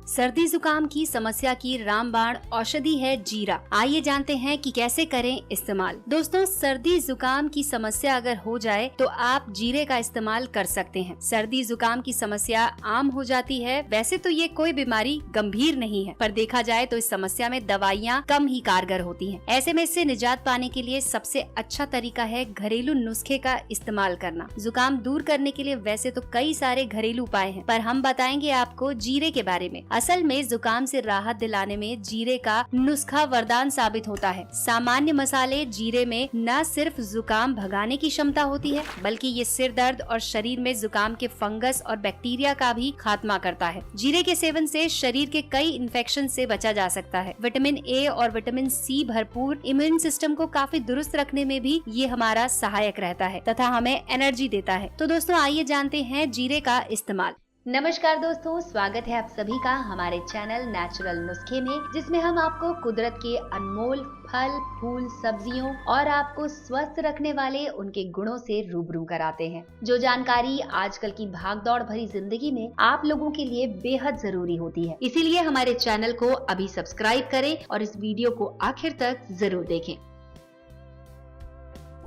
सर्दी जुकाम की समस्या की रामबाण औषधि है जीरा। आइए जानते हैं कि कैसे करें इस्तेमाल। दोस्तों, सर्दी जुकाम की समस्या अगर हो जाए तो आप जीरे का इस्तेमाल कर सकते हैं। सर्दी जुकाम की समस्या आम हो जाती है। वैसे तो ये कोई बीमारी गंभीर नहीं है, पर देखा जाए तो इस समस्या में दवाइयाँ कम ही कारगर होती हैं। ऐसे में इससे निजात पाने के लिए सबसे अच्छा तरीका है घरेलू नुस्खे का इस्तेमाल करना। जुकाम दूर करने के लिए वैसे तो कई सारे घरेलू उपाय हैं, पर हम बताएंगे आपको जीरे के बारे में। असल में जुकाम से राहत दिलाने में जीरे का नुस्खा वरदान साबित होता है। सामान्य मसाले जीरे में न सिर्फ जुकाम भगाने की क्षमता होती है, बल्कि ये सिर दर्द और शरीर में जुकाम के फंगस और बैक्टीरिया का भी खात्मा करता है। जीरे के सेवन से शरीर के कई इन्फेक्शन से बचा जा सकता है। विटामिन ए और विटामिन सी भरपूर इम्यून सिस्टम को काफी दुरुस्त रखने में भी ये हमारा सहायक रहता है तथा हमें एनर्जी देता है। तो दोस्तों, आइए जानते हैं जीरे का इस्तेमाल। नमस्कार दोस्तों, स्वागत है आप सभी का हमारे चैनल नेचुरल नुस्खे में, जिसमें हम आपको कुदरत के अनमोल फल, फूल, सब्जियों और आपको स्वस्थ रखने वाले उनके गुणों से रूबरू कराते हैं। जो जानकारी आजकल की भागदौड़ भरी जिंदगी में आप लोगों के लिए बेहद जरूरी होती है। इसीलिए हमारे चैनल को अभी सब्सक्राइब करें और इस वीडियो को आखिर तक जरूर देखें।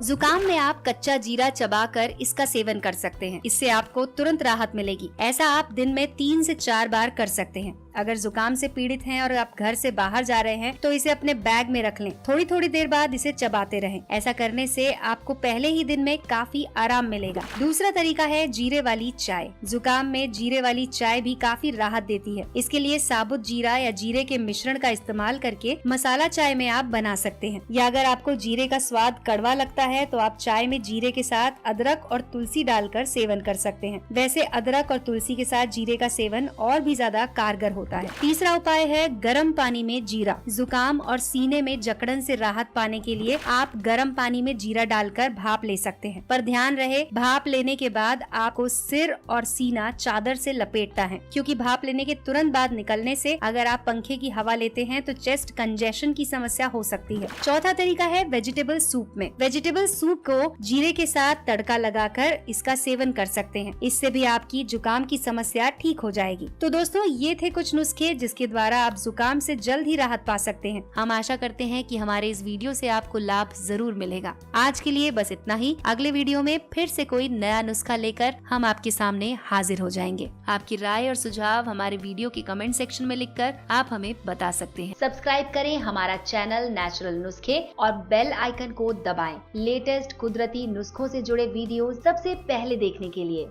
जुकाम में आप कच्चा जीरा चबाकर इसका सेवन कर सकते हैं। इससे आपको तुरंत राहत मिलेगी। ऐसा आप दिन में 3 से 4 बार कर सकते हैं। अगर जुकाम से पीड़ित हैं और आप घर से बाहर जा रहे हैं तो इसे अपने बैग में रख लें। थोड़ी थोड़ी देर बाद इसे चबाते रहें। ऐसा करने से आपको पहले ही दिन में काफी आराम मिलेगा। दूसरा तरीका है जीरे वाली चाय। जुकाम में जीरे वाली चाय भी काफी राहत देती है। इसके लिए साबुत जीरा या जीरे के मिश्रण का इस्तेमाल करके मसाला चाय में आप बना सकते हैं। या अगर आपको जीरे का स्वाद कड़वा लगता है तो आप चाय में जीरे के साथ अदरक और तुलसी डालकर सेवन कर सकते हैं। वैसे अदरक और तुलसी के साथ जीरे का सेवन और भी ज्यादा कारगर होता है। तीसरा उपाय है गर्म पानी में जीरा। जुकाम और सीने में जकड़न से राहत पाने के लिए आप गर्म पानी में जीरा डालकर भाप ले सकते हैं, पर ध्यान रहे भाप लेने के बाद आपको सिर और सीना चादर से लपेटना है, क्योंकि भाप लेने के तुरंत बाद निकलने से अगर आप पंखे की हवा लेते हैं तो चेस्ट कंजेशन की समस्या हो सकती है। चौथा तरीका है वेजिटेबल सूप में। वेजिटेबल सूप को जीरे के साथ तड़का लगाकर इसका सेवन कर सकते हैं। इससे भी आपकी जुकाम की समस्या ठीक हो जाएगी। तो दोस्तों, ये थे कुछ नुस्खे जिसके द्वारा आप जुकाम से जल्द ही राहत पा सकते हैं। हम आशा करते हैं कि हमारे इस वीडियो से आपको लाभ जरूर मिलेगा। आज के लिए बस इतना ही। अगले वीडियो में फिर से कोई नया नुस्खा लेकर हम आपके सामने हाजिर हो जाएंगे। आपकी राय और सुझाव हमारे वीडियो के कमेंट सेक्शन में लिखकर आप हमें बता सकते हैं। सब्सक्राइब करें हमारा चैनल नेचुरल नुस्खे और बेल आइकन को दबाएं। लेटेस्ट कुदरती नुस्खों से जुड़े वीडियो सबसे पहले देखने के लिए।